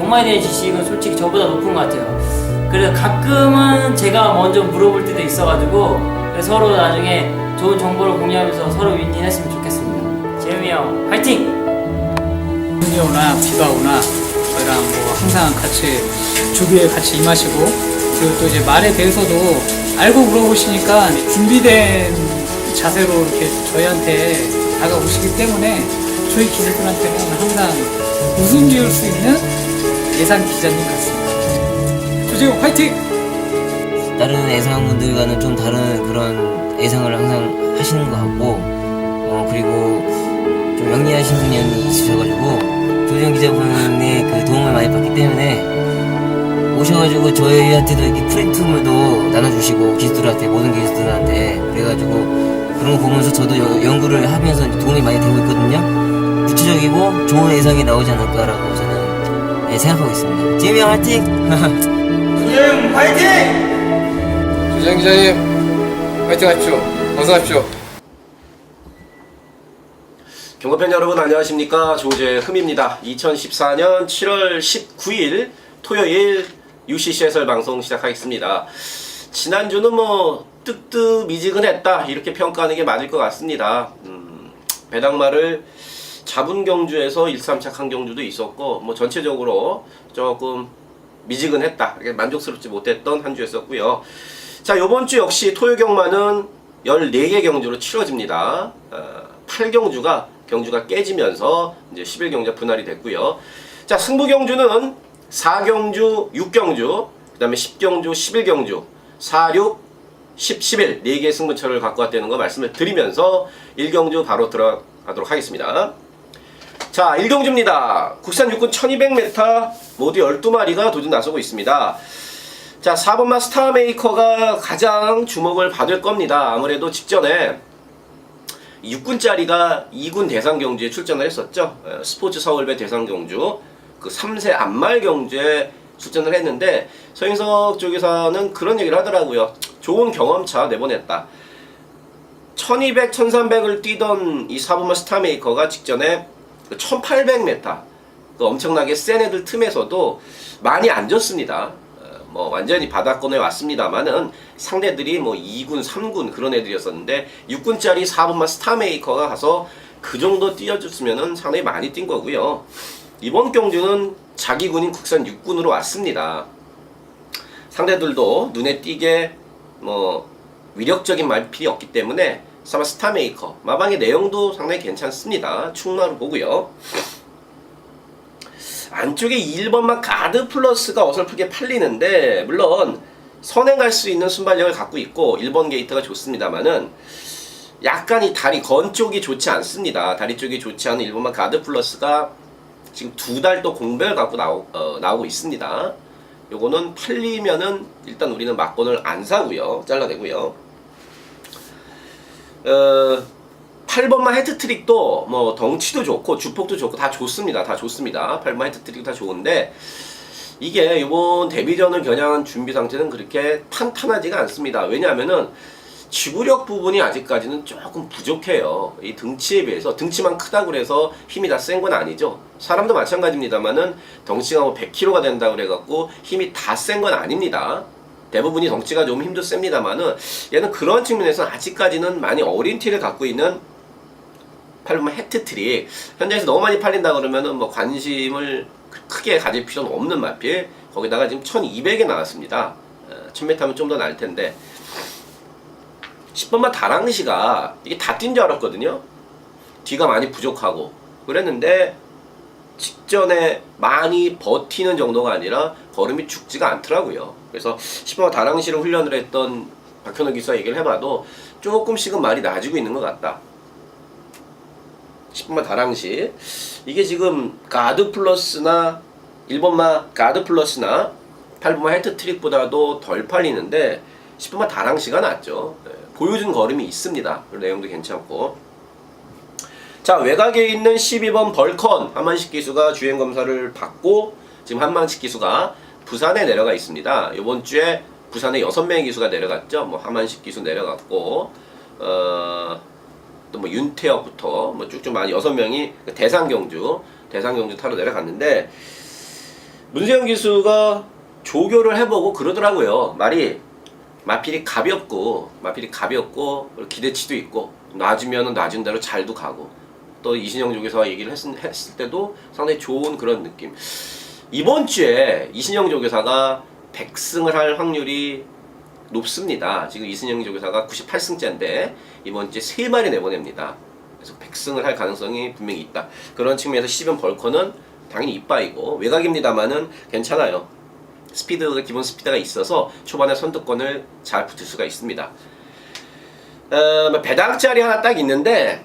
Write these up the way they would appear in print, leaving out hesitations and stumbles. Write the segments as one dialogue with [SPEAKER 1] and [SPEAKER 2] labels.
[SPEAKER 1] 경마에 대한 지식은 솔직히 저보다 높은 것 같아요. 그래서 가끔은 제가 먼저 물어볼 때도 있어가지고 서로 나중에 좋은 정보를 공유하면서 서로 윈윈했으면 좋겠습니다. 재음이 형 화이팅!
[SPEAKER 2] 눈이 오나 비가 오나 저희랑 뭐 항상 같이 조교에 같이 임하시고, 그리고 또 이제 말에 대해서도 알고 물어보시니까 준비된 자세로 이렇게 저희한테 다가오시기 때문에 저희 기자들한테는 항상 웃음 지을 수 있는 예상 기자님 같습니다. 조재호 화이팅!
[SPEAKER 3] 다른 예상분들과는 좀 다른 그런 예상을 항상 하시는 것 같고, 그리고 좀 영리하신 분이 있으셔가지고 조재호 기자분의 그 도움을 많이 받기 때문에 오셔가지고 저희한테도 이렇게 프린트물도 나눠주시고, 기수들한테, 모든 기수들한테. 그래가지고 그런 거 보면서 저도 연구를 하면서 도움이 많이 되고 있거든요. 구체적이고 좋은 예상이 나오지 않을까라고 저는 생각하고 있습니다. 재미 형 화이팅!
[SPEAKER 4] 조재영 화이팅!
[SPEAKER 5] 조재영 기자님 화이팅 하십시오. 건승하십시오.
[SPEAKER 4] 경고팬 여러분 안녕하십니까. 조재흠입니다. 2014년 7월 19일 토요일 UCC 해설 방송 시작하겠습니다. 지난주는 뭐 뜨뜻미지근했다 이렇게 평가하는 게 맞을 것 같습니다. 배당마를 잡은 경주에서 1-3착한 경주도 있었고, 뭐 전체적으로 조금 미지근했다, 만족스럽지 못했던 한 주였었고요. 자, 요번 주 역시 토요 경마는 14개 경주로 치러집니다. 8경주가 경주가 깨지면서 이제 11경주가 분할이 됐고요. 자, 승부 경주는 4경주, 6경주, 그 다음에 10경주, 11경주, 4, 6, 10, 11 4개의 승부처를 갖고 왔다는 거 말씀을 드리면서 1경주 바로 들어가도록 하겠습니다. 자, 1경주입니다. 국산 육군 1200m 모두 12마리가 도전 나서고 있습니다. 자, 4번마 스타메이커가 가장 주목을 받을 겁니다. 아무래도 직전에 육군짜리가 2군 대상경주에 출전을 했었죠. 스포츠 서울배 대상경주 그 3세 안말 경주에 출전을 했는데, 서인석 쪽에서는 그런 얘기를 하더라고요. 좋은 경험차 내보냈다. 1200, 1300을 뛰던 이 4번마 스타메이커가 직전에 1800m 그 엄청나게 센 애들 틈에서도 많이 안 졌습니다. 뭐 완전히 바닥권에 왔습니다만은 상대들이 뭐 2군, 3군 그런 애들이었었는데, 6군짜리 4번마 스타메이커가 가서 그 정도 뛰어줬으면은 상당히 많이 뛴 거고요. 이번 경주는 자기 군인 국산 육군으로 왔습니다. 상대들도 눈에 띄게 뭐 위력적인 말필이 없기 때문에 사마 스타메이커 마방의 내용도 상당히 괜찮습니다. 충마로 보고요. 안쪽에 1번만 가드 플러스가 어설프게 팔리는데, 물론 선행할 수 있는 순발력을 갖고 있고 1번 게이트가 좋습니다만은 약간 이 다리 건 쪽이 좋지 않습니다. 다리 쪽이 좋지 않은 1번만 가드 플러스가 지금 2달 또 공백을 갖고 나오고 있습니다. 요거는 팔리면은 일단 우리는 막권을 안 사고요. 잘라내고요. 8번마 헤트트릭도 뭐 덩치도 좋고 주폭도 좋고 다 좋습니다. 다 좋습니다. 8번마 헤트트릭 다 좋은데, 이게 요번 데뷔전을 겨냥한 준비 상태는 그렇게 탄탄하지가 않습니다. 왜냐하면은 지구력 부분이 아직까지는 조금 부족해요. 이 등치에 비해서. 등치만 크다고 해서 힘이 다 센 건 아니죠. 사람도 마찬가지입니다만은 덩치가 뭐 100kg가 된다고 그래갖고 힘이 다 센 건 아닙니다. 대부분이 덩치가 좀 힘도 셉니다만은 얘는 그런 측면에서 아직까지는 많이 어린 티를 갖고 있는 8번마 헤트트릭. 현장에서 너무 많이 팔린다 그러면은 뭐 관심을 크게 가질 필요는 없는 마필. 거기다가 지금 1200에 나왔습니다. 1000m 하면 좀 더 나을 텐데, 10번마 다랑시가 이게 다 뛴 줄 알았거든요. 뒤가 많이 부족하고 그랬는데 직전에 많이 버티는 정도가 아니라 걸음이 죽지가 않더라고요. 그래서 10번마 다랑시를 훈련을 했던 박현우 기수와 얘기를 해봐도 조금씩은 말이 나아지고 있는 것 같다. 10번마 다랑시 이게 지금 가드 플러스나 1번마 가드 플러스나 8번마 헤트트릭보다도 덜 팔리는데 10번마 다랑시가 낫죠. 보여준 걸음이 있습니다. 내용도 괜찮고. 자, 외곽에 있는 12번 벌컨 한만식 기수가 주행검사를 받고 지금 한만식 기수가 부산에 내려가 있습니다. 이번 주에 부산에 6명의 기수가 내려갔죠. 뭐 한만식 기수 내려갔고 또 뭐 윤태혁부터 뭐 쭉쭉 많이 6명이 대상경주 타러 내려갔는데, 문세영 기수가 조교를 해보고 그러더라고요. 마필이 가볍고 기대치도 있고 놔주면은 놔준 대로 잘도 가고 또 이신영 조교사와 얘기를 했을 때도 상당히 좋은 그런 느낌. 이번 주에 이신영 조교사가 100승을 할 확률이 높습니다. 지금 이신영 조교사가 98승째인데 이번 주에 3마리 내보냅니다. 그래서 100승을 할 가능성이 분명히 있다. 그런 측면에서 시즌 벌커는 당연히 이빠이고 외곽입니다만은 괜찮아요. 기본 스피드가 있어서 초반에 선두권을 잘 붙을 수가 있습니다. 배당짜리 하나 딱 있는데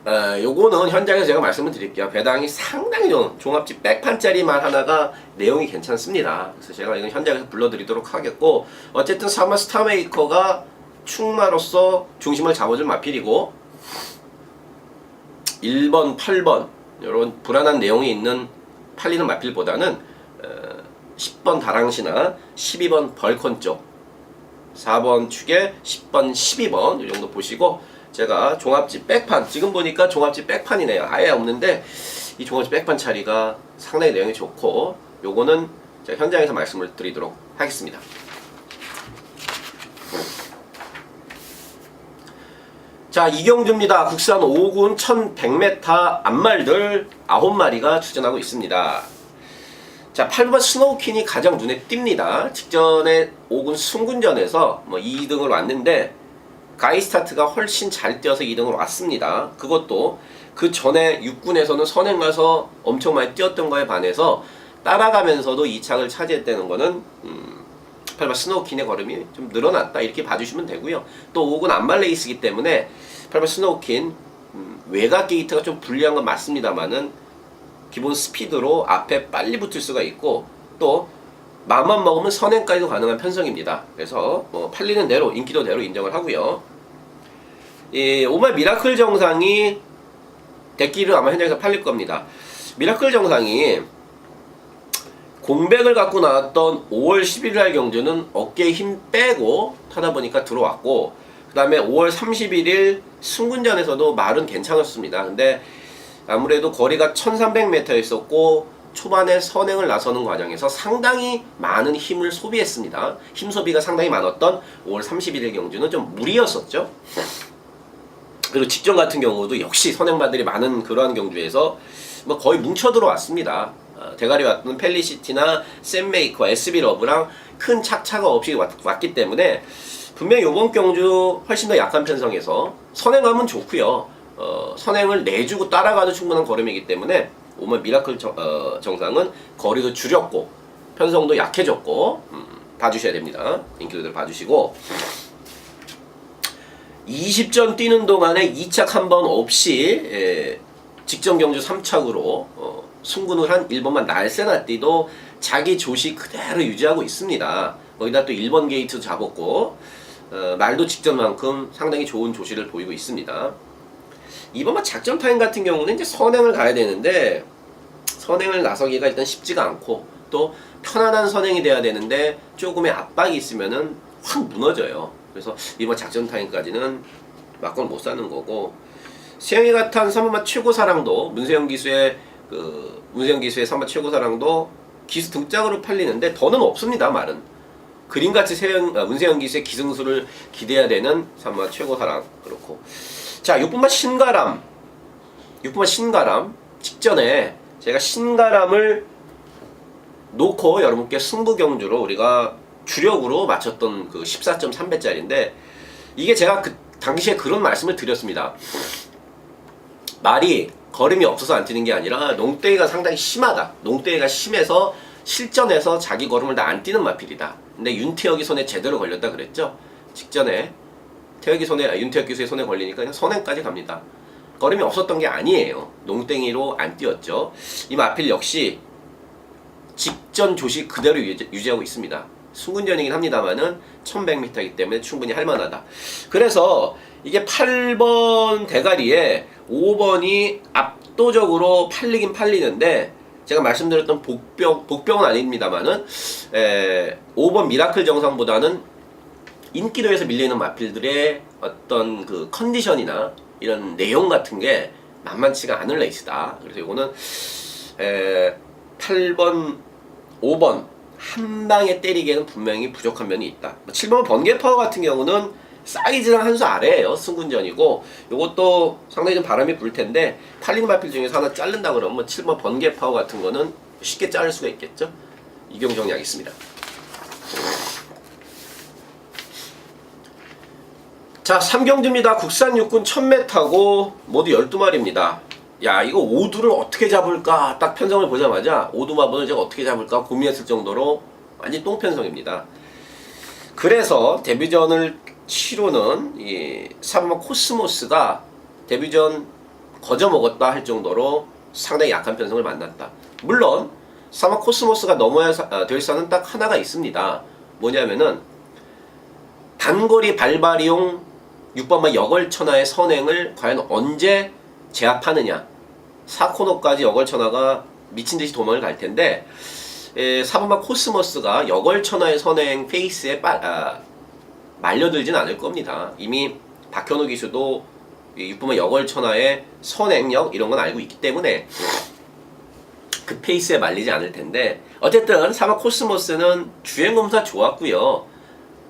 [SPEAKER 4] 요거는 현장에서 제가 말씀을 드릴게요. 배당이 상당히 좋은 종합집 백판짜리만 하나가 내용이 괜찮습니다. 그래서 제가 이건 현장에서 불러드리도록 하겠고, 어쨌든 사마 스타메이커가 충마로서 중심을 잡아줄 마필이고 1번, 8번 이런 불안한 내용이 있는 팔리는 마필보다는 10번 다랑시나 12번 벌컨 쪽 4번 축에 10번, 12번 이 정도 보시고, 제가 종합집 백판, 지금 보니까 종합집 백판이네요. 아예 없는데 이 종합집 백판 차리가 상당히 내용이 좋고, 요거는 제가 현장에서 말씀을 드리도록 하겠습니다. 자, 이경주입니다. 국산 5군 1100m 앞말들 9마리가 출전하고 있습니다. 자, 8번 스노우킨이 가장 눈에 띕니다. 직전에 5군 승군전에서 2등을 왔는데 가이스타트가 훨씬 잘 뛰어서 2등을 왔습니다. 그것도 그 전에 6군에서는 선행 가서 엄청 많이 뛰었던 거에 반해서 따라가면서도 2착을 차지했다는 거는 8번 스노우킨의 걸음이 좀 늘어났다 이렇게 봐주시면 되고요. 또 5군 안말레이스기 때문에 8번 스노우킨 외곽 게이트가 좀 불리한 건 맞습니다만은 기본 스피드로 앞에 빨리 붙을 수가 있고, 또 마음만 먹으면 선행까지도 가능한 편성입니다. 그래서 팔리는 대로 인기도 대로 인정을 하고요. 이 오말 미라클 정상이 대기를 아마 현장에서 팔릴 겁니다. 미라클 정상이 공백을 갖고 나왔던 5월 11일 경주는 어깨에 힘 빼고 타다 보니까 들어왔고, 그 다음에 5월 31일 승군전에서도 말은 괜찮았습니다. 근데 아무래도 거리가 1300m였었고 초반에 선행을 나서는 과정에서 상당히 많은 힘을 소비했습니다. 힘 소비가 상당히 많았던 5월 31일 경주는 좀 무리였었죠. 그리고 직전 같은 경우도 역시 선행마들이 많은 그러한 경주에서 거의 뭉쳐 들어왔습니다. 대가리 왔던 펠리시티나 샘메이커, SB러브랑 큰 착차가 없이 왔기 때문에 분명히 이번 경주 훨씬 더 약한 편성에서 선행하면 좋고요. 선행을 내주고 따라가도 충분한 걸음이기 때문에 오늘 미라클 정상은 거리도 줄였고 편성도 약해졌고 봐주셔야 됩니다. 인기도들 봐주시고, 20전 뛰는 동안에 2착 한 번 없이 직전 경주 3착으로 승군을 한 1번만 날쌘나띠도 자기 조시 그대로 유지하고 있습니다. 거기다 또 1번 게이트 잡았고 말도 직전만큼 상당히 좋은 조시를 보이고 있습니다. 이번만 작전 타임 같은 경우는 이제 선행을 가야 되는데 선행을 나서기가 일단 쉽지가 않고, 또 편안한 선행이 돼야 되는데 조금의 압박이 있으면은 확 무너져요. 그래서 이번 작전 타임까지는 막건 못 사는 거고, 세영이 같은 3번마 최고사랑도 문세영 기수의 3번 최고사랑도 기수 등짝으로 팔리는데 더는 없습니다. 말은 그림같이 문세영 기수의 기승수를 기대해야 되는 3번마 최고사랑 그렇고, 자, 6번마 신가람 직전에 제가 신가람을 놓고 여러분께 승부경주로 우리가 주력으로 맞췄던 그 14.3배짜리인데, 이게 제가 그 당시에 그런 말씀을 드렸습니다. 말이 걸음이 없어서 안 뛰는 게 아니라 농땡이가 상당히 심하다. 농땡이가 심해서 실전에서 자기 걸음을 다 안 뛰는 마필이다. 근데 윤태혁이 손에 제대로 걸렸다 그랬죠. 직전에 윤태혁 기수의 손에 걸리니까 그냥 선행까지 갑니다. 걸음이 없었던 게 아니에요. 농땡이로 안 뛰었죠. 이 마필 역시 직전 조시 그대로 유지하고 있습니다. 승군전이긴 합니다만은 1100m이기 때문에 충분히 할만하다. 그래서 이게 8번 대가리에 5번이 압도적으로 팔리긴 팔리는데, 제가 말씀드렸던 복병은 아닙니다만은 5번 미라클 정상보다는 인기도에서 밀리는 마필들의 어떤 그 컨디션이나 이런 내용 같은 게 만만치가 않을 레이스다. 그래서 이거는 8번, 5번 한 방에 때리기에는 분명히 부족한 면이 있다. 7번 번개 파워 같은 경우는 사이즈랑 한 수 아래에요. 승군전이고 요것도 상당히 좀 바람이 불 텐데 팔리는 마필 중에서 하나 자른다 그러면 7번 번개 파워 같은 거는 쉽게 자를 수가 있겠죠. 이경 정리하겠습니다. 자, 3경주입니다. 국산 육군 1000m 타고 모두 12마리입니다. 야, 이거 오두를 어떻게 잡을까 딱 편성을 보자마자 오두마번을 제가 어떻게 잡을까 고민했을 정도로 완전 똥편성입니다. 그래서 데뷔전을 치르는 이 사바마 코스모스가 데뷔전 거저먹었다 할 정도로 상당히 약한 편성을 만났다. 물론 사바마 코스모스가 넘어야 될 사는 딱 하나가 있습니다. 뭐냐면은 단거리 발발이용 6번마 여걸천하의 선행을 과연 언제 제압하느냐. 4코너까지 여걸천하가 미친듯이 도망을 갈 텐데 4번마 코스모스가 여걸천하의 선행 페이스에 말려들진 않을 겁니다. 이미 박현우 기수도 6번마 여걸천하의 선행력 이런 건 알고 있기 때문에 그 페이스에 말리지 않을 텐데 어쨌든 4번마 코스모스는 주행검사 좋았고요.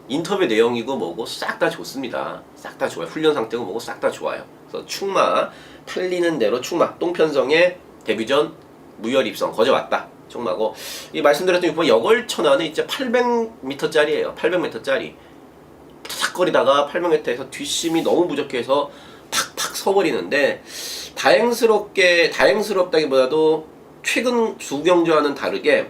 [SPEAKER 4] 인터뷰 내용이고 뭐고 싹 다 좋습니다. 싹 다 좋아요. 훈련 상태고 뭐고 싹 다 좋아요. 그래서 충마 팔리는 대로 충마 똥편성의 데뷔전 무혈 입성 거저왔다. 충마고 이 말씀드렸던 6번 여걸천하는 이제 800m짜리예요. 800m짜리 탁거리다가 800m에서 뒷심이 너무 부족해서 팍팍 서버리는데 다행스럽다기보다도 최근 두 경주와는 다르게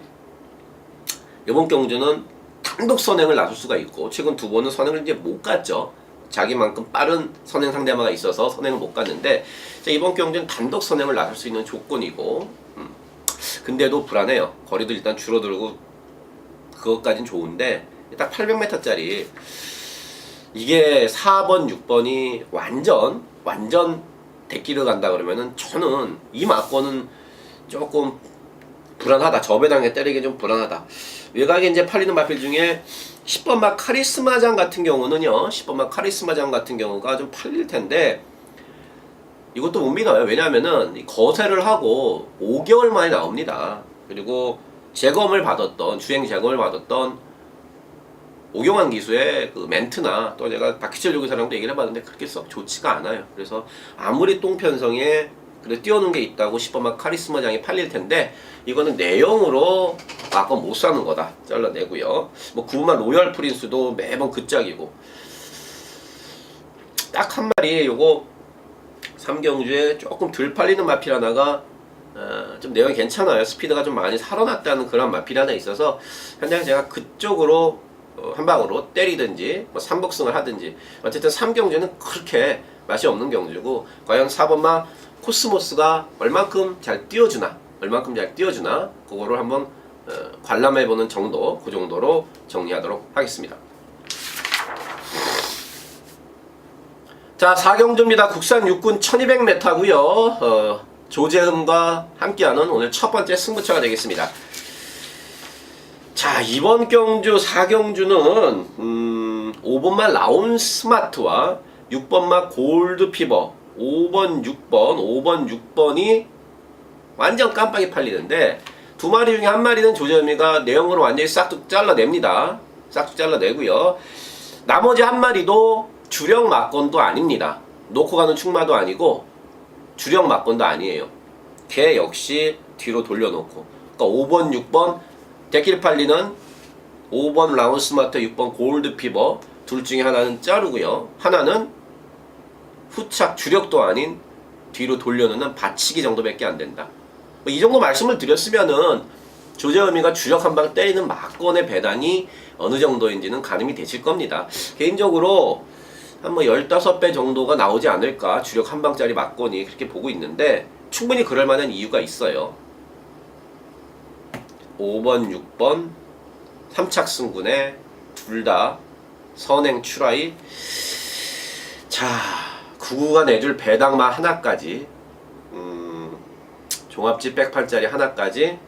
[SPEAKER 4] 이번 경주는 단독 선행을 놔줄 수가 있고 최근 두 번은 선행을 이제 못 갔죠. 자기만큼 빠른 선행 상대마가 있어서 선행을 못 갔는데 이번 경주는 단독 선행을 놔줄 수 있는 조건이고 근데도 불안해요. 거리도 일단 줄어들고 그것까진 좋은데 딱 800m짜리 이게 4번, 6번이 완전 대끼를 간다 그러면은 저는 이 막권은 조금 불안하다. 저배당에 때리기 좀 불안하다. 외곽에 이제 팔리는 마필 중에 10번마 카리스마장 같은 경우는요. 10번마 카리스마장 같은 경우가 좀 팔릴 텐데 이것도 못 믿어요. 왜냐하면은 거세를 하고 5개월 만에 나옵니다. 그리고 재검을 받았던 주행 재검을 받았던 오경환 기수의 그 멘트나 또 제가 박희철 요기사랑도 얘기를 해봤는데 그렇게 썩 좋지가 않아요. 그래서 아무리 똥편성에 그래 띄워놓은 게 있다고 10번마 카리스마장이 팔릴 텐데 이거는 내용으로 막건 못 사는 거다. 잘라내고요. 뭐 9번마 로열 프린스도 매번 그 짝이고 딱 한 마리 요거 3경주에 조금 덜 팔리는 마필 하나가 좀 내용이 괜찮아요. 스피드가 좀 많이 살아났다는 그런 마필 하나 있어서 현재 제가 그쪽으로 한 방으로 때리든지 뭐 3복승을 하든지 어쨌든 3경주는 그렇게 맛이 없는 경주고 과연 4번마 코스모스가 얼만큼 잘 띄워주나 그거를 한번 관람해보는 정도 그 정도로 정리하도록 하겠습니다. 자 4경주입니다. 국산 육군 1200m고요. 조재흠과 함께하는 오늘 첫 번째 승부처가 되겠습니다. 자 이번 경주 4경주는 5번마 라온 스마트와 6번마 골드 피버 5번 6번이 완전 깜빡이 팔리는데 두 마리 중에 한 마리는 조재흠이가 내용으로 완전히 싹둑 잘라냅니다. 싹둑 잘라내고요. 나머지 한 마리도 주력 막건도 아닙니다. 놓고 가는 충마도 아니고 주력 막건도 아니에요. 걔 역시 뒤로 돌려놓고 그러니까 5번 6번 대끼리 팔리는 5번 라운 스마트 6번 골드 피버 둘 중에 하나는 자르고요. 하나는 후착 주력도 아닌 뒤로 돌려놓는 받치기 정도밖에 안 된다. 이 정도 말씀을 드렸으면은 조재흠이가 주력 한 방 때리는 막건의 배당이 어느 정도인지는 가늠이 되실 겁니다. 개인적으로 한 뭐 15배 정도가 나오지 않을까 주력 한 방짜리 막건이 그렇게 보고 있는데 충분히 그럴 만한 이유가 있어요. 5번 6번 3착 승군에 둘 다 선행 추라이 자 99가 내줄 배당만 하나까지 종합지 백팔짜리 하나까지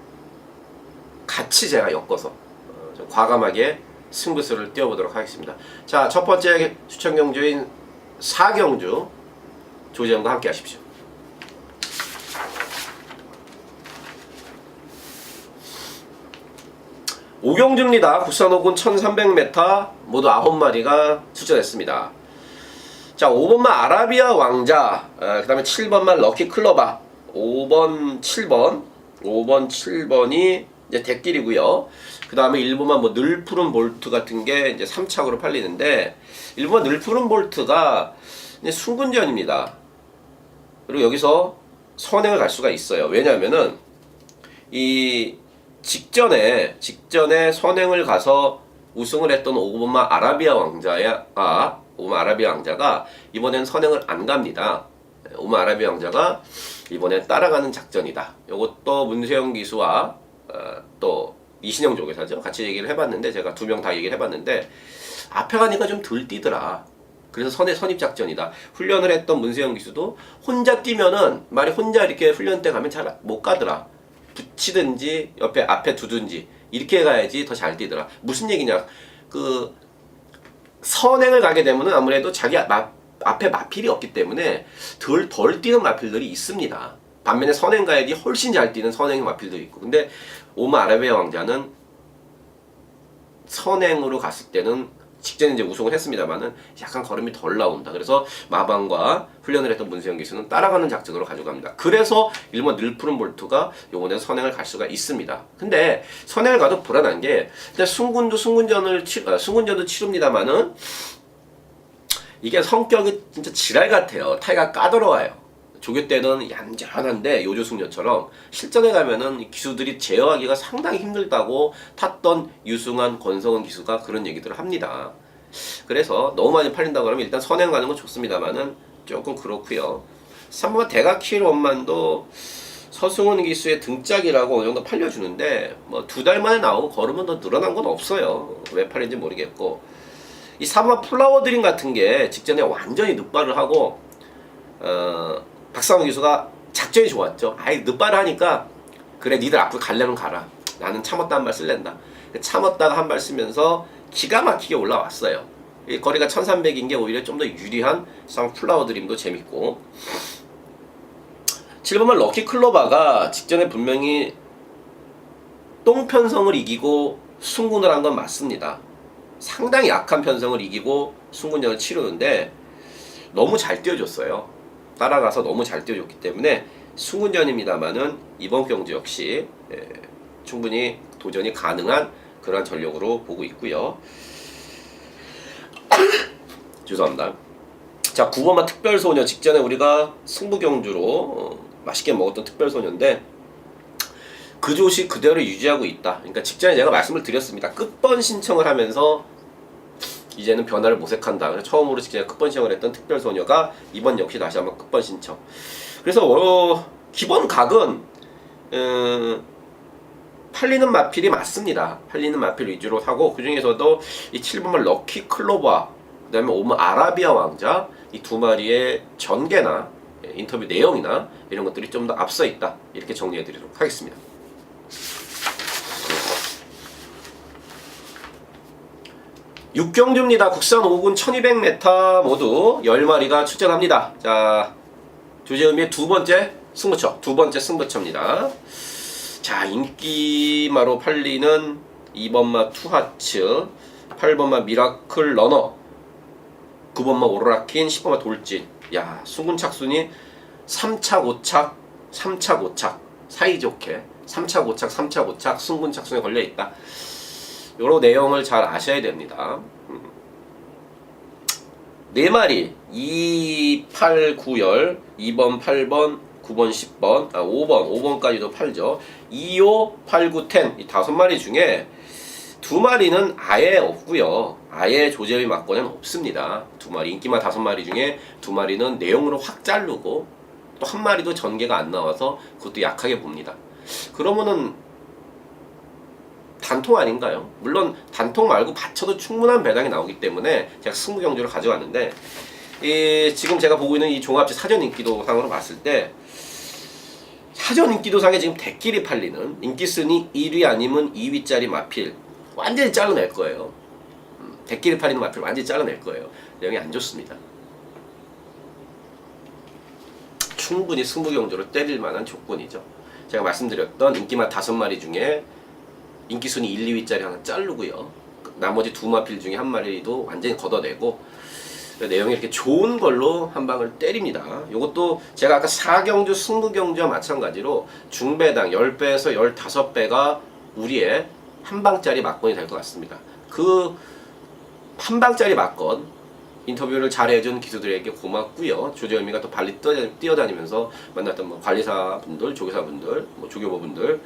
[SPEAKER 4] 같이 제가 엮어서 좀 과감하게 승부수를 띄워보도록 하겠습니다. 자, 첫 번째 추천 경주인 4경주 조재흠과 함께 하십시오. 오경주입니다. 국산 호군 1300m 모두 9마리가 출전했습니다. 자, 5번만 아라비아 왕자, 그 다음에 7번만 럭키 클로바, 5번 7번이 이제 대길이고요. 그 다음에 1번만 뭐 늘푸른 볼트 같은 게 이제 3착으로 팔리는데, 1번만 늘푸른 볼트가 이제 순군전입니다. 그리고 여기서 선행을 갈 수가 있어요. 왜냐면은 이 직전에 선행을 가서 우승을 했던 5번만 아라비아 왕자가 이번엔 선행을 안 갑니다. 5번 아라비아 왕자가 이번엔 따라가는 작전이다. 요것도 문세영 기수와 또 이신영 조교사죠. 같이 얘기를 해봤는데, 제가 두 명 다 얘기를 해봤는데 앞에 가니까 좀 덜 뛰더라. 그래서 선입 작전이다. 훈련을 했던 문세영 기수도 혼자 뛰면은 말이 혼자 이렇게 훈련 때 가면 잘 못 가더라. 붙이든지 앞에 두든지 이렇게 가야지 더 잘 뛰더라. 무슨 얘기냐? 그 선행을 가게 되면은 아무래도 자기 앞에 마필이 없기 때문에 덜 뛰는 마필들이 있습니다. 반면에 선행 가야지 훨씬 잘 뛰는 선행 마필도 있고. 근데 오마 아라비아 왕자는 선행으로 갔을 때는 직전에 이제 우승을 했습니다만은 약간 걸음이 덜 나온다. 그래서 마방과 훈련을 했던 문세영 기수는 따라가는 작전으로 가져갑니다. 그래서 일본 늘푸른 볼트가 요번에 선행을 갈 수가 있습니다. 근데 선행을 가도 불안한 게, 일단 순군전도 치릅니다만은 이게 성격이 진짜 지랄 같아요. 타이가 까다로워요. 조교 때는 얌전한데 요조숙녀처럼 실전에 가면은 기수들이 제어하기가 상당히 힘들다고 탔던 유승환, 권성은 기수가 그런 얘기들을 합니다. 그래서 너무 많이 팔린다고 하면 일단 선행 가는 건 좋습니다만은 조금 그렇고요. 3번 대각킬 원만도 서승훈 기수의 등짝이라고 어느 정도 팔려주는데 뭐 2달 만에 나오고 걸으면 더 늘어난 건 없어요. 왜 팔린지 모르겠고, 이 3번 플라워 드림 같은 게 직전에 완전히 늑발을 하고 박상훈 기수가 작전이 좋았죠. 아이 늑발을 하니까 그래 니들 앞으로 갈려면 가라. 나는 참았다 한 발 쓸랜다. 참았다가 한 발 쓰면서 기가 막히게 올라왔어요. 이 거리가 1300인 게 오히려 좀 더 유리한 플라워 드림도 재밌고, 7번만 럭키 클로바가 직전에 분명히 똥편성을 이기고 순군을 한 건 맞습니다. 상당히 약한 편성을 이기고 순군전을 치르는데 너무 잘 뛰어줬어요. 따라가서 너무 잘 뛰어줬기 때문에 순군전입니다만은 이번 경주 역시 충분히 도전이 가능한 그러한 전력으로 보고 있고요. 죄송합니다. 자, 9번만 특별소녀, 직전에 우리가 승부경주로 맛있게 먹었던 특별소녀인데 그 조시 그대로 유지하고 있다. 그러니까 직전에 제가 말씀을 드렸습니다. 끝번 신청을 하면서 이제는 변화를 모색한다. 그래서 처음으로 직전에 끝번 신청을 했던 특별소녀가 이번 역시 다시 한번 끝번 신청. 그래서 기본 각은 팔리는 마필이 맞습니다. 팔리는 마필 위주로 사고, 그 중에서도 이 7번만 럭키 클로바, 그 다음에 5번 아라비아 왕자, 이 두 마리의 전개나 인터뷰 내용이나 이런 것들이 좀 더 앞서 있다. 이렇게 정리해 드리도록 하겠습니다. 육경주입니다. 국산 5군 1200m 모두 10마리가 출전합니다. 자, 조재음의 두 번째 승부처입니다. 자, 인기마로 팔리는 2번마 투하츠, 8번마 미라클 러너, 9번마 오로라킨, 10번마 돌진. 야, 수군 착순이 3착 5착 사이좋게 3착 5착 수군 착순에 걸려있다. 요런 내용을 잘 아셔야 됩니다. 4마리 2, 8, 9열 2번, 8번, 9번, 10번, 5번까지도 팔죠. 2, 5, 8, 9, 10 이 5마리 중에 2마리는 아예 없고요. 아예 조제의 막권은 없습니다. 2마리, 인기마 5마리 중에 2마리는 내용으로 확 자르고 또 1마리도 전개가 안 나와서 그것도 약하게 봅니다. 그러면은 단통 아닌가요? 물론 단통 말고 받쳐도 충분한 배당이 나오기 때문에 제가 승부경주를 가져왔는데, 지금 제가 보고 있는 이 종합지 사전 인기도상으로 봤을 때 사전 인기도상에 지금 대끼리 팔리는 인기순위 1위 아니면 2위짜리 마필 완전히 잘라낼 거예요. 대끼리 팔리는 마필 완전히 잘라낼 거예요. 내용이 안 좋습니다. 충분히 승부경주로 때릴 만한 조건이죠. 제가 말씀드렸던 인기맛 5마리 중에 인기순위 1, 2위짜리 하나 자르고요. 나머지 두 마필 중에 한 마리도 완전히 걷어내고 내용이 이렇게 좋은 걸로 한 방을 때립니다. 이것도 제가 아까 4경주 승부경주와 마찬가지로 중배당 10배에서 15배가 우리의 한 방짜리 막건이 될 것 같습니다. 그 한 방짜리 막건 인터뷰를 잘해준 기수들에게 고맙고요. 조재현이가 또 발리 뛰어다니면서 만났던 뭐 관리사분들, 조교사분들, 뭐 조교보분들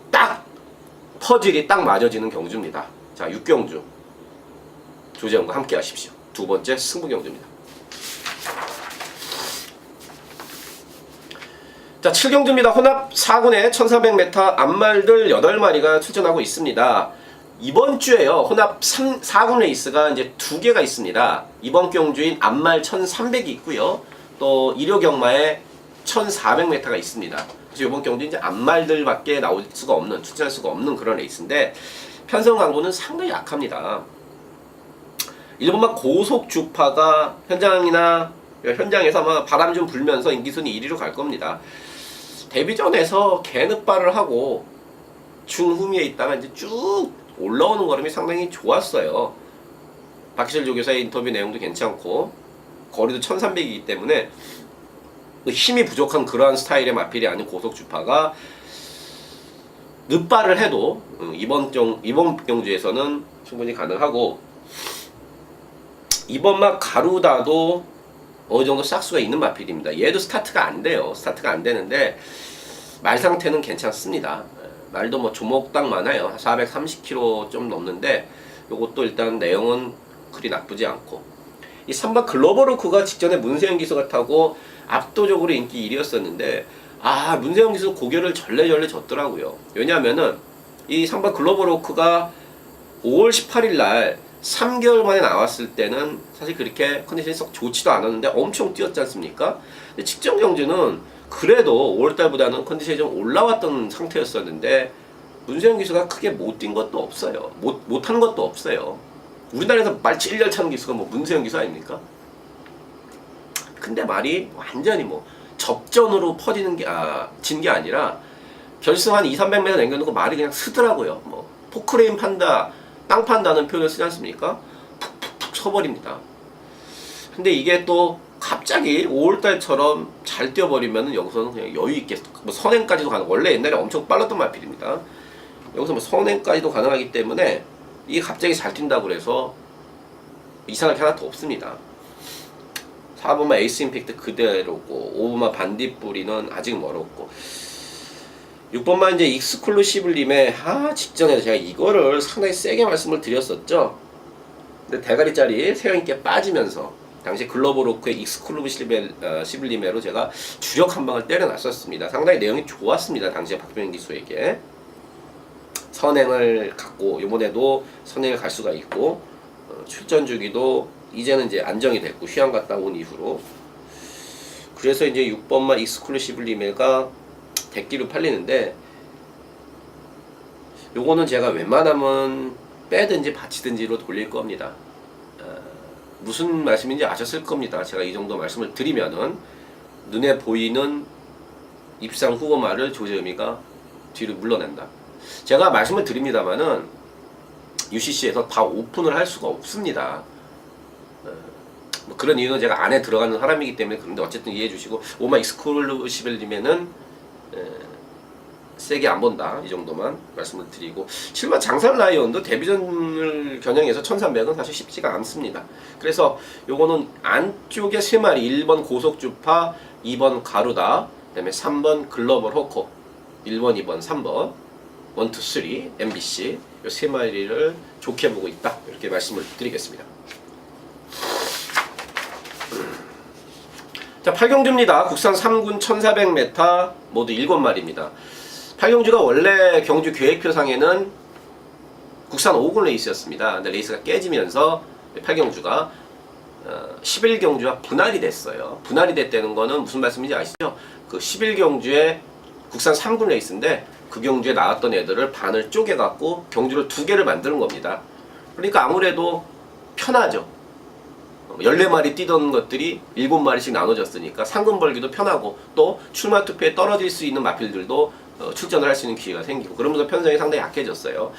[SPEAKER 4] 딱 퍼즐이 딱 맞아지는 경주입니다. 자, 6경주 조재현과 함께 하십시오. 두 번째 승부경주입니다. 자, 7경주입니다. 혼합 4군에 1400m 암말들 8마리가 출전하고 있습니다. 이번 주에요. 혼합 4군 레이스가 이제 2개가 있습니다. 이번 경주인 암말 1300이 있고요. 또 일요경마에 1400m가 있습니다. 그래서 이번 경주 이제 암말들밖에 나올 수가 없는, 출전할 수가 없는 그런 레이스인데 편성 광고는 상당히 약합니다. 일본만 고속 주파가 현장에서 아마 바람 좀 불면서 인기순위 1위로 갈 겁니다. 데뷔전에서 개늑발을 하고 중후미에 있다가 이제 쭉 올라오는 걸음이 상당히 좋았어요. 박희철 조교사의 인터뷰 내용도 괜찮고 거리도 1300이기 때문에 힘이 부족한 그러한 스타일의 마필이 아닌 고속 주파가 늑발을 해도 이번 경주에서는 충분히 가능하고 이번 막 가루다도 어느 정도 싹수가 있는 마필입니다. 얘도 스타트가 안 돼요. 스타트가 안 되는데 말 상태는 괜찮습니다. 말도 뭐 조목당 많아요. 430kg 좀 넘는데 요것도 일단 내용은 그리 나쁘지 않고 이 3번 글로벌워크가 직전에 문세영 기수가 타고 압도적으로 인기 1위였었는데 문세영 기수 고개를 절레절레 졌더라고요. 왜냐하면은 이 3번 글로벌워크가 5월 18일 날 3개월 만에 나왔을 때는 사실 그렇게 컨디션이 썩 좋지도 않았는데 엄청 뛰었지 않습니까? 근데 직전 경주는 그래도 5월달보다는 컨디션이 좀 올라왔던 상태였었는데 문세영 기수가 크게 못 뛴 것도 없어요. 못한 것도 없어요. 우리나라에서 말 제일 잘 차는 기수가 뭐 문세영 기수 아닙니까? 근데 말이 완전히 뭐 접전으로 퍼지는 게 진 게 아니라 결승 한 200-300m 남겨놓고 말이 그냥 쓰더라고요. 뭐 포크레인 판다, 땅 판다는 표현을 쓰지 않습니까? 푹푹푹 서버립니다. 근데 이게 또 갑자기 5월달처럼 잘 뛰어버리면 여기서는 그냥 여유있게 뭐 선행까지도 가능. 원래 옛날에 엄청 빨랐던 마필입니다. 여기서 뭐 선행까지도 가능하기 때문에 이게 갑자기 잘 뛴다고 그래서 이상할 게 하나도 없습니다. 4번만 에이스 임팩트 그대로고 5번만 반딧불이는 아직 멀었고 6번만 이제 익스클루시블님의 직전에 제가 이거를 상당히 세게 말씀을 드렸었죠. 근데 대가리짜리 세영있게 빠지면서 당시 글로벌워크의 익스클루시블님으로 제가 주력 한 방을 때려놨었습니다. 상당히 내용이 좋았습니다. 당시에 박병현 기수에게 선행을 갖고 이번에도 선행을 갈 수가 있고 출전 주기도 이제는 이제 안정이 됐고 휴양 갔다 온 이후로 그래서 이제 6번만 익스클루시블님가 대기로 팔리는데 요거는 제가 웬만하면 빼든지 받치든지로 돌릴 겁니다. 무슨 말씀인지 아셨을 겁니다. 제가 이 정도 말씀을 드리면은 눈에 보이는 입상 후보말을 조재음이가 뒤로 물러낸다. 제가 말씀을 드립니다만은 UCC에서 다 오픈을 할 수가 없습니다. 뭐 그런 이유는 제가 안에 들어가는 사람이기 때문에 그런데 어쨌든 이해해 주시고 오마 익스클루시블님에는 세게 안 본다 이 정도만 말씀을 드리고 7번 장산 라이온도 데뷔전을 겨냥해서 1300은 사실 쉽지가 않습니다. 그래서 요거는 안쪽에 3마리 1번 고속주파 2번 가루다 그 다음에 3번 글로벌 호커 1번 2번 3번 1, 2, 3 MBC 요 3마리를 좋게 보고 있다 이렇게 말씀을 드리겠습니다. 자 8경주입니다. 국산 3군 1400m 모두 7마리입니다. 8경주가 원래 경주 계획표상에는 국산 5군 레이스였습니다. 근데 레이스가 깨지면서 8경주가 11경주와 분할이 됐어요. 분할이 됐다는 거는 무슨 말씀인지 아시죠? 그 11경주에 국산 3군 레이스인데 그 경주에 나왔던 애들을 반을 쪼개갖고 경주를 2개를 만드는 겁니다. 그러니까 아무래도 편하죠. 14마리 뛰던 것들이 7마리씩 나눠졌으니까 상금 벌기도 편하고 또 출마 투표에 떨어질 수 있는 마필들도 출전을 할 수 있는 기회가 생기고 그러면서 편성이 상당히 약해졌어요.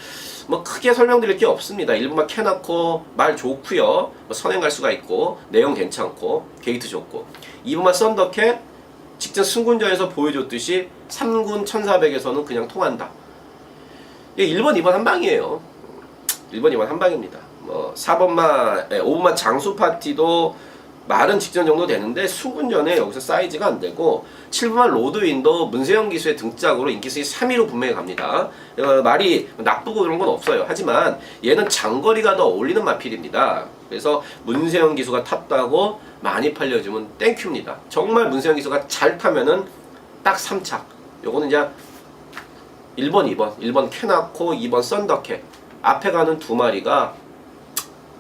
[SPEAKER 4] 뭐 크게 설명드릴 게 없습니다. 1번만 캐놓고 말 좋고요. 뭐 선행 갈 수가 있고 내용 괜찮고 게이트 좋고 2번만 썬더캣 직전 승군전에서 보여줬듯이 3군 1400에서는 그냥 통한다. 1번, 2번 한 방이에요. 1번, 2번 한 방입니다. 뭐 4번만, 5번만 장수 파티도 말은 직전 정도 되는데 승군전에 여기서 사이즈가 안 되고 7번만 로드윈도 문세영 기수의 등짝으로 인기순위 3위로 분명히 갑니다. 말이 나쁘고 그런 건 없어요. 하지만 얘는 장거리가 더 어울리는 마필입니다. 그래서 문세영 기수가 탔다고 많이 팔려주면 땡큐입니다. 정말 문세영 기수가 잘 타면은 딱 3착. 요거는 이제 1번, 2번, 1번 캐나코, 2번 썬더캣 앞에 가는 두 마리가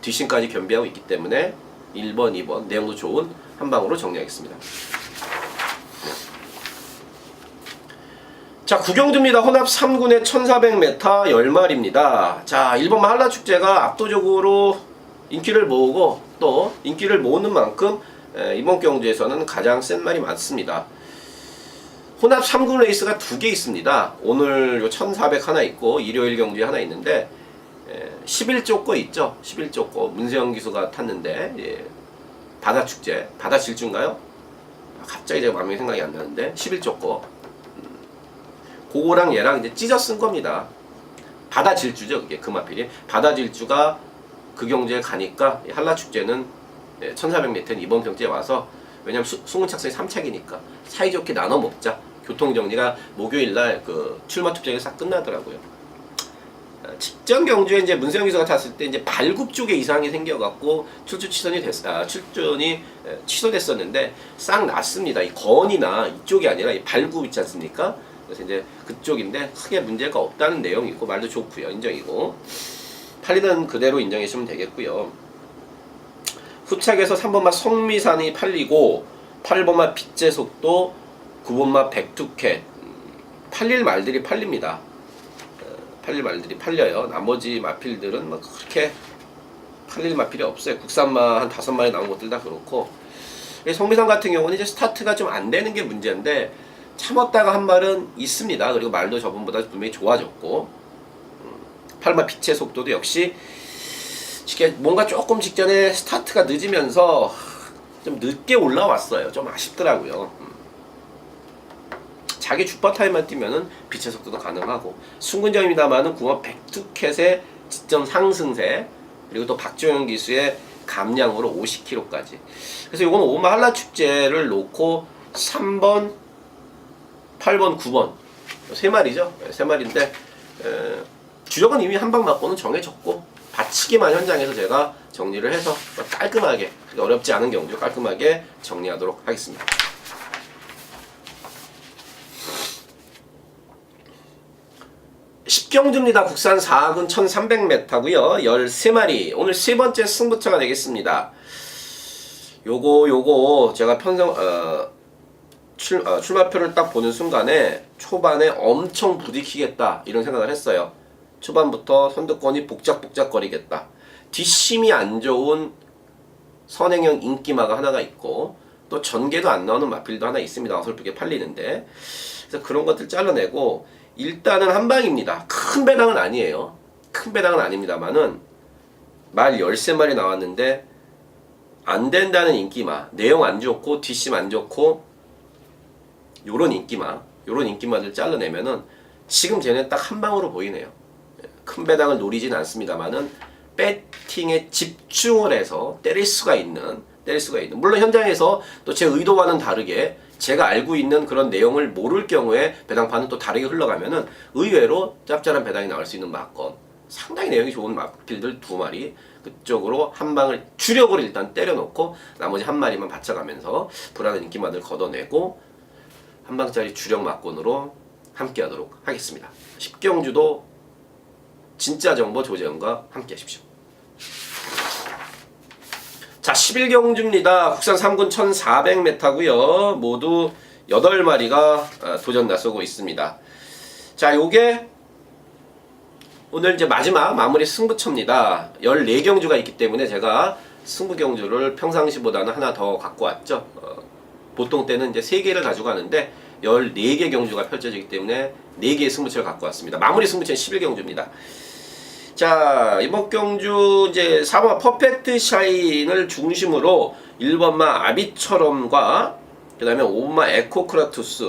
[SPEAKER 4] 뒷심까지 겸비하고 있기 때문에 1번, 2번 내용도 좋은 한 방으로 정리하겠습니다. 자, 구경두입니다. 혼합 3군의 1400m 10마리입니다. 자, 1번 한라축제가 압도적으로 인기를 모으고 또 인기를 모으는 만큼 이번 경주에서는 가장 센 말이 많습니다. 혼합 3군 레이스가 2개 있습니다. 오늘 요 1400 하나 있고 일요일 경주에 하나 있는데 11조 거 있죠. 11조 거 문세영 기수가 탔는데 바다축제 바다질주인가요? 갑자기 제가 마음이 생각이 안 나는데 11조 거 그거랑 얘랑 이제 찢어 쓴 겁니다. 바다질주죠. 그게 그 마필이 바다질주가 그 경주에 가니까 한라축제는 1400m는 이번 경주에 와서 왜냐면 승훈착선이 3착이니까 사이좋게 나눠 먹자. 교통정리가 목요일날 그 출마투표가 싹 끝나더라고요. 직전 경주에 이제 문세영 기수가 탔을 때 이제 발굽 쪽에 이상이 생겨갖고 출전이 취소됐었는데 싹 났습니다. 이 건이나 이쪽이 아니라 이 발굽 있지 않습니까? 그래서 이제 그쪽인데 크게 문제가 없다는 내용이고 말도 좋고요. 인정이고 팔리는 그대로 인정해 주시면 되겠고요. 후착에서 3번마 성미산이 팔리고 8번마 빛의 속도 9번마 백투캣 팔릴 말들이 팔립니다. 팔릴 말들이 팔려요. 나머지 마필들은 뭐 그렇게 팔릴 마필이 없어요. 국산마 한 5마리 나온 것들 다 그렇고 성미산 같은 경우는 이제 스타트가 좀 안 되는 게 문제인데 참았다가 한 말은 있습니다. 그리고 말도 저번보다 분명히 좋아졌고 8번마 빛의 속도도 역시 뭔가 조금 직전에 스타트가 늦으면서 좀 늦게 올라왔어요. 좀 아쉽더라고요. 자기 주파 타임만 뛰면은 빛의 속도도 가능하고 순근점입니다만은 궁합 백투캣의 직전 상승세 그리고 또 박조영 기수의 감량으로 50km까지. 그래서 이거는 오마 한라축제를 놓고 3번, 8번, 9번 세 마리죠. 세 마리인데 주력은 이미 한 방 맞고는 정해졌고 받치기만 현장에서 제가 정리를 해서 깔끔하게 어렵지 않은 경주 깔끔하게 정리하도록 하겠습니다. 십경주입니다. 국산 4군 1300m고요. 13마리. 오늘 세 번째 승부처가 되겠습니다. 요거 제가 출마표를 딱 보는 순간에 초반에 엄청 부딪히겠다 이런 생각을 했어요. 초반부터 선두권이 복작복작거리겠다. 뒷심이 안 좋은 선행형 인기마가 하나가 있고 또 전개도 안 나오는 마필도 하나 있습니다. 어설프게 팔리는데 그래서 그런 것들 잘라내고 일단은 한 방입니다. 큰 배당은 아니에요. 큰 배당은 아닙니다만은 말 13마리 나왔는데 안 된다는 인기마, 내용 안 좋고 뒷심 안 좋고 요런 인기마들 잘라내면은 지금 쟤는 딱 한 방으로 보이네요. 큰 배당을 노리진 않습니다만은 배팅에 집중을 해서 때릴 수가 있는 물론 현장에서 또 제 의도와는 다르게 제가 알고 있는 그런 내용을 모를 경우에 배당판은 또 다르게 흘러가면은 의외로 짭짤한 배당이 나올 수 있는 막건 상당히 내용이 좋은 마필들 2마리 그쪽으로 한 방을 주력으로 일단 때려놓고 나머지 한 마리만 받쳐가면서 불안한 인기만을 걷어내고 한 방짜리 주력 막건으로 함께 하도록 하겠습니다. 십경주도 진짜 정보 조재현과 함께 하십시오. 자, 11경주입니다. 국산 3군 1400m고요. 모두 8마리가 도전 나서고 있습니다. 자, 요게 오늘 이제 마지막 마무리 승부처입니다. 14경주가 있기 때문에 제가 승부 경주를 평상시보다는 하나 더 갖고 왔죠. 보통 때는 이제 3개를 가져가는데 14개 경주가 펼쳐지기 때문에 4개의 승부처를 갖고 왔습니다. 마무리 승부처는 11경주입니다. 자, 이번 경주 이제 4번 퍼펙트 샤인을 중심으로 1번마 아비처럼과 그 다음에 5번마 에코크라투스,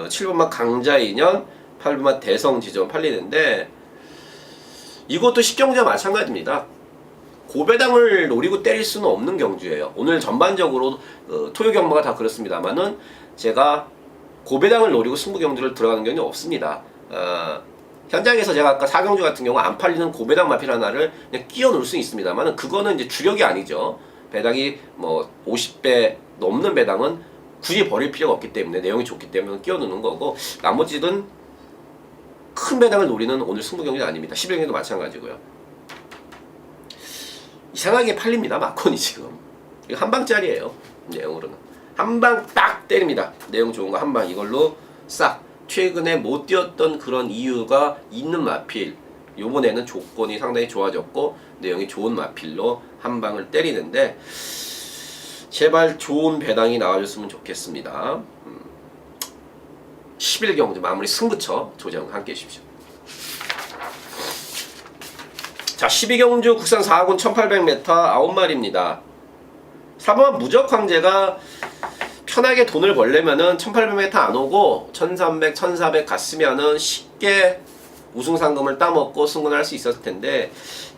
[SPEAKER 4] 7번마 강자인연, 8번마 대성지점 팔리는데 이것도 10경주와 마찬가지입니다. 고배당을 노리고 때릴 수는 없는 경주예요. 오늘 전반적으로 토요 경마가 다 그렇습니다만은 제가 고배당을 노리고 승부 경주를 들어가는 경우는 없습니다. 현장에서 제가 아까 4경주 같은 경우 안 팔리는 고배당 마필 하나를 그냥 끼워 넣을 수 있습니다만 그거는 이제 주력이 아니죠. 배당이 뭐 50배 넘는 배당은 굳이 버릴 필요가 없기 때문에 내용이 좋기 때문에 끼워 넣는 거고 나머지는 큰 배당을 노리는 오늘 승부 경기는 아닙니다. 11경기도 마찬가지고요. 이상하게 팔립니다. 마콘이 지금. 이거 한 방짜리예요. 내용으로는. 한 방 딱 때립니다. 내용 좋은 거 한 방 이걸로 싹. 최근에 못 뛰었던 그런 이유가 있는 마필. 요번에는 조건이 상당히 좋아졌고 내용이 좋은 마필로 한 방을 때리는데 제발 좋은 배당이 나와줬으면 좋겠습니다. 11경주 마무리 승부처 조정 함께 해주십시오. 자, 12경주 국산 4군 1800m 9마리입니다. 4번 무적 황제가 편하게 돈을 벌려면은 1800m 안 오고 1300, 1400 갔으면은 쉽게 우승 상금을 따먹고 승군을 할 수 있었을 텐데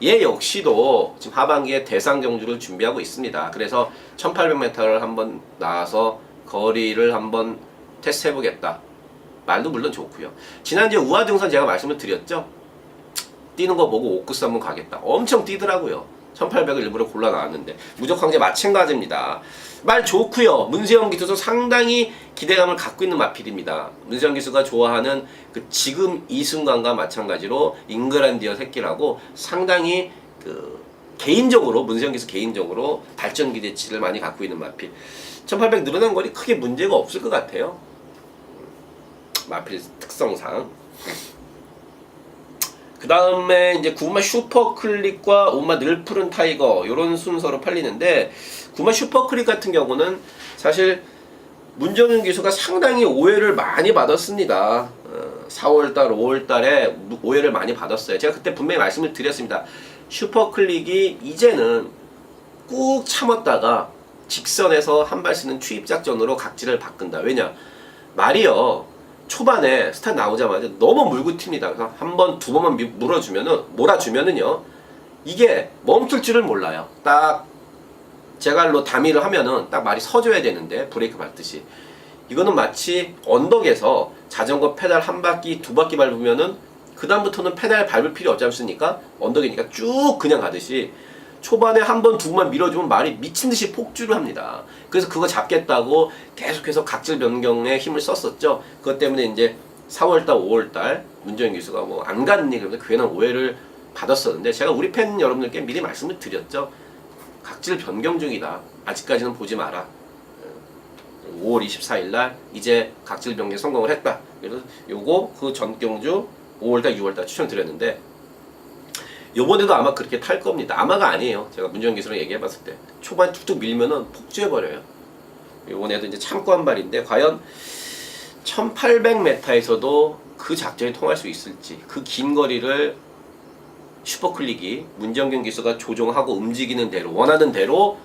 [SPEAKER 4] 얘 역시도 지금 하반기에 대상 경주를 준비하고 있습니다. 그래서 1800m를 한번 나와서 거리를 한번 테스트 해보겠다. 말도 물론 좋고요. 지난주에 우하등선 제가 말씀을 드렸죠. 뛰는 거 보고 옥구스 한번 가겠다. 엄청 뛰더라고요. 1800을 일부러 골라 나왔는데 무적 황제 마찬가지입니다. 말 좋고요. 문세영 기수도 상당히 기대감을 갖고 있는 마필입니다. 문세영 기수가 좋아하는 그 지금 이 순간과 마찬가지로 잉그란디어 새끼라고 상당히 그 개인적으로 문세영 기수 개인적으로 발전 기대치를 많이 갖고 있는 마필. 1800 늘어난 거리 크게 문제가 없을 것 같아요. 마필 특성상. 그 다음에 이제 구마 슈퍼클릭과 오마 늘푸른 타이거 요런 순서로 팔리는데 구마 슈퍼클릭 같은 경우는 사실 문정윤 기수가 상당히 오해를 많이 받았습니다. 4월달, 5월달에 오해를 많이 받았어요. 제가 그때 분명히 말씀을 드렸습니다. 슈퍼클릭이 이제는 꾹 참았다가 직선에서 한 발 쓰는 추입작전으로 각질을 바꾼다. 왜냐? 말이요. 초반에 스타 나오자마자 너무 물고 튑니다. 그래서 한 번, 두 번만 몰아주면은요, 이게 멈출 줄을 몰라요. 딱 제갈로 다미를 하면은 딱 말이 서줘야 되는데 브레이크 밟듯이. 이거는 마치 언덕에서 자전거 페달 한 바퀴, 두 바퀴 밟으면은 그 다음부터는 페달 밟을 필요 없지 않습니까? 언덕이니까 쭉 그냥 가듯이 초반에 한 번, 두 번만 밀어주면 말이 미친듯이 폭주를 합니다. 그래서 그거 잡겠다고 계속해서 각질 변경에 힘을 썼었죠. 그것 때문에 이제 4월달, 5월달 문정윤 기수가 뭐 안 갔니? 그러면서 괜한 오해를 받았었는데 제가 우리 팬 여러분들께 미리 말씀을 드렸죠. 각질 변경 중이다. 아직까지는 보지 마라. 5월 24일날 이제 각질 변경 성공을 했다. 그래서 요거 그 전 경주 5월달, 6월달 추천드렸는데 요번에도 아마 그렇게 탈 겁니다. 아마가 아니에요. 제가 문정윤 기수랑 얘기해봤을 때 초반에 툭툭 밀면은 폭주해버려요. 요번에도 이제 참고 한 발인데 과연 1800m에서도 그 작전이 통할 수 있을지, 그 긴 거리를 슈퍼클릭이 문정균 기수가 조종하고 움직이는 대로 원하는 대로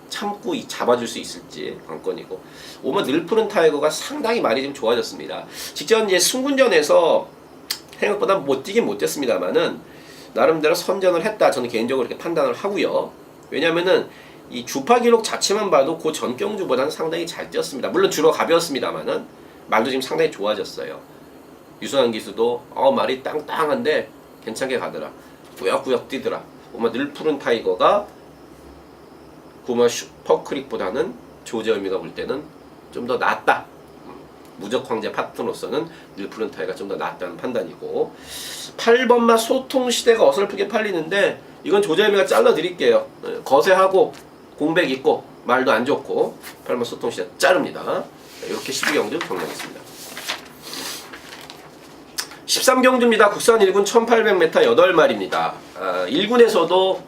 [SPEAKER 4] 참고 잡아줄 수 있을지 관건이고, 오마 늘푸른 타이거가 상당히 많이 좀 좋아졌습니다. 직전 이제 승군전에서 생각보다 못 뛰긴 못 뛰었습니다만은 나름대로 선전을 했다, 저는 개인적으로 이렇게 판단을 하고요. 왜냐면은 이 주파 기록 자체만 봐도 그 전 경주보다는 상당히 잘 뛰었습니다. 물론 주로 가벼웠습니다만은 말도 지금 상당히 좋아졌어요. 유승환 기수도 말이 땅땅한데 괜찮게 가더라. 꾸역꾸역 뛰더라. 오마 늘푸른 타이거가 구마 슈퍼크릭보다는 조재현이가 볼 때는 좀 더 낫다. 무적 황제 파트너로서는 늘푸른 타이거가 좀 더 낫다는 판단이고, 8번마 소통시대가 어설프게 팔리는데 이건 조재현이가 잘라드릴게요. 거세하고 공백 있고 말도 안 좋고 8번마 소통시대 자릅니다. 이렇게 12경주 정리하겠습니다. 13경주입니다. 국산 1군 1800m 8마리입니다. 1군에서도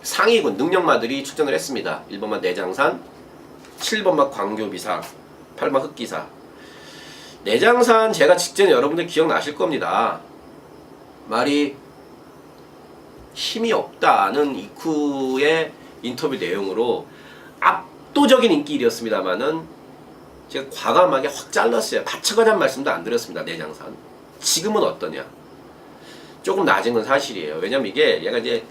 [SPEAKER 4] 상위군 능력마들이 출전을 했습니다. 1번마 내장산, 7번마 광교비상, 8번 흑기사. 내장산 제가 직전에 여러분들 기억나실 겁니다. 말이 힘이 없다는 이쿠의 인터뷰 내용으로 압도적인 인기일이었습니다만은 제가 과감하게 확 잘랐어요. 받쳐가자는 말씀도 안 드렸습니다. 내장산. 지금은 어떠냐? 조금 낮은 건 사실이에요. 왜냐면 이게 얘가 이제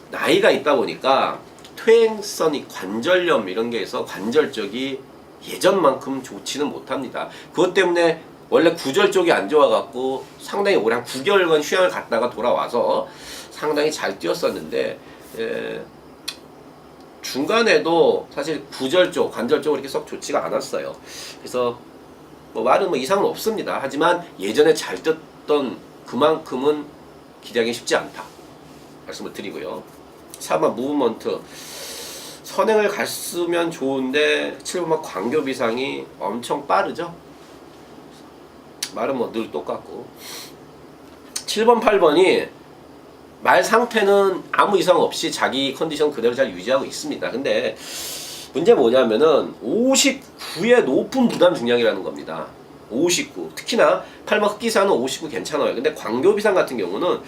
[SPEAKER 4] 나이가 있다 보니까 퇴행성이 관절염 이런 게 있어 관절 쪽이 예전만큼 좋지는 못합니다. 그것 때문에 원래 구절 쪽이 안 좋아갖고 상당히 오래 한 9개월간 휴양을 갔다가 돌아와서 상당히 잘 뛰었었는데 중간에도 사실 구절 쪽, 관절 쪽으로 이렇게 썩 좋지가 않았어요. 그래서 뭐 말은 뭐 이상은 없습니다. 하지만 예전에 잘 뛰었던 그만큼은 기대하기 쉽지 않다 말씀을 드리고요. 4번 무브먼트 선행을 갔으면 좋은데 7번만 광교비상이 엄청 빠르죠. 말은 뭐 늘 똑같고 7번 8번이 말 상태는 아무 이상 없이 자기 컨디션 그대로 잘 유지하고 있습니다. 근데 문제 뭐냐면은 59의 높은 부담 중량이라는 겁니다. 59. 특히나 8번 흑기사는 59 괜찮아요. 근데 광교비상 같은 경우는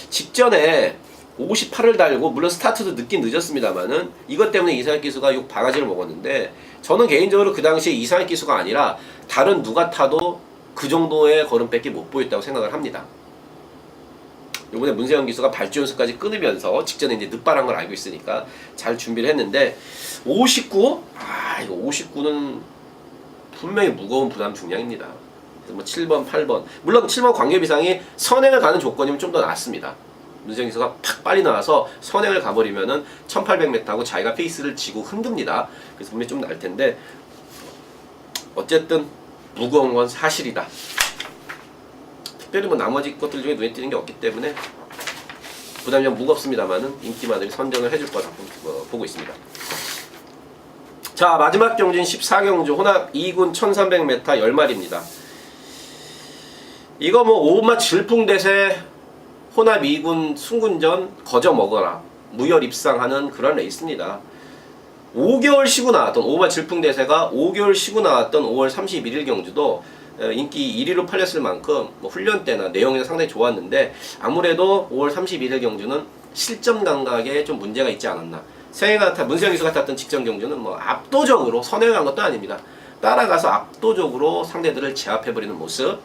[SPEAKER 4] 직전에 58을 달고 물론 스타트도 늦긴 늦었습니다만은 이것 때문에 이상혁 기수가 욕 바가지를 먹었는데 저는 개인적으로 그 당시에 이상혁 기수가 아니라 다른 누가 타도 그 정도의 걸음밖에 못 보였다고 생각을 합니다. 이번에 문세영 기수가 발주연습까지 끊으면서 직전에 이제 늦발한 걸 알고 있으니까 잘 준비를 했는데 59? 이거 59는 분명히 무거운 부담 중량입니다. 그래서 뭐 7번, 8번 물론 7번 광교비상이 선행을 가는 조건이면 좀 더 낫습니다. 문세영 기수가 팍 빨리 나와서 선행을 가버리면은 1800m하고 자기가 페이스를 지고 흔듭니다. 그래서 분명히 좀 날 텐데 어쨌든 무거운 건 사실이다. 특별히 뭐 나머지 것들 중에 눈에 띄는 게 없기 때문에 부담이 좀 무겁습니다만은 인기마들이 선정을 해줄 거라고 보고 있습니다. 자 마지막 경주인 14경주 혼합 2군 1300m 10마리입니다. 이거 뭐 5마 질풍대세 혼합 2군 순군전 거저 먹어라 무혈 입상하는 그런 레이스입니다. 5개월 쉬고 나왔던 5마 질풍대세가 5개월 쉬고 나왔던 5월 31일 경주도 인기 1위로 팔렸을 만큼 뭐 훈련 때나 내용이 상당히 좋았는데 아무래도 5월 31일 경주는 실점 감각에 좀 문제가 있지 않았나. 문세영 기수가 탔던 직전 경주는 뭐 압도적으로 선행한 것도 아닙니다. 따라가서 압도적으로 상대들을 제압해버리는 모습.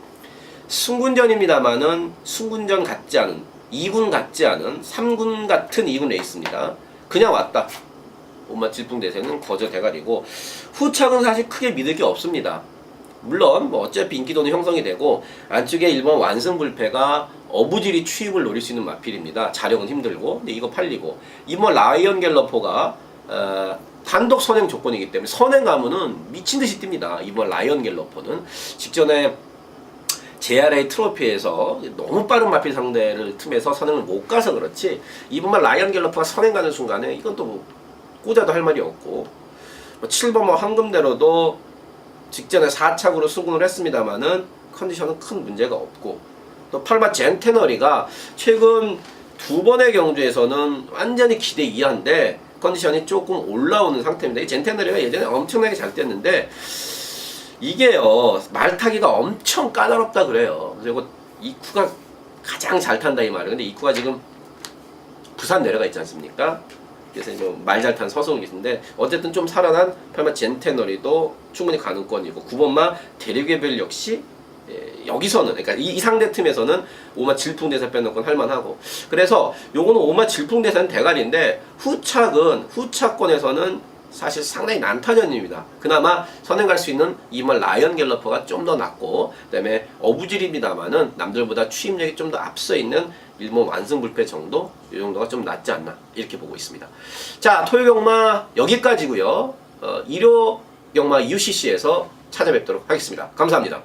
[SPEAKER 4] 순군전입니다만은 순군전 같지 않은 2군 같지 않은 3군 같은 2군 레이스입니다. 그냥 왔다. 온맛 질풍대세는 거저 대가리고 후착은 사실 크게 믿을 게 없습니다. 물론 뭐 어차피 인기도는 형성이 되고 안쪽에 1번 완승불패가 어부지리 취입을 노릴 수 있는 마필입니다. 자력은 힘들고 근데 이거 팔리고 2번 라이언 갤러퍼가 단독 선행 조건이기 때문에 선행 가면은 미친듯이 뜁니다. 2번 라이언 갤러퍼는 직전에 JRA 트로피에서 너무 빠른 마필 상대를 틈에서 선행을 못 가서 그렇지 2번만 라이언 갤러퍼가 선행 가는 순간에 이건 또 뭐 꽂아도 할 말이 없고 7번 뭐 황금대로도 직전에 4착으로 수군을 했습니다만은 컨디션은 큰 문제가 없고 또 8마 젠테너리가 최근 두 번의 경주에서는 완전히 기대 이하인데 컨디션이 조금 올라오는 상태입니다. 이 젠테너리가 예전에 엄청나게 잘 뛰었는데 이게요 말타기가 엄청 까다롭다 그래요. 그리고 이쿠가 가장 잘 탄다 이 말이에요. 근데 이쿠가 지금 부산 내려가 있지 않습니까? 그래서 말 잘 탄 서성이 있는데 어쨌든 좀 살아난 8마 젠테너리도 충분히 가능권이고 9번마 대륙의별 역시 여기서는 그러니까 이 상대 틈에서는 5마 질풍대사 빼놓고는 할만하고 그래서 요거는 5마 질풍대사는 대가리인데 후차권에서는 사실 상당히 난타전입니다. 그나마 선행 갈 수 있는 2번 라이언 갤러퍼가 좀 더 낫고 그 다음에 어부질입니다만은 남들보다 취임력이 좀 더 앞서 있는 1번 완승불패 정도 이 정도가 좀 낫지 않나 이렇게 보고 있습니다. 자 토요경마 여기까지고요. 일요경마 UCC에서 찾아뵙도록 하겠습니다. 감사합니다.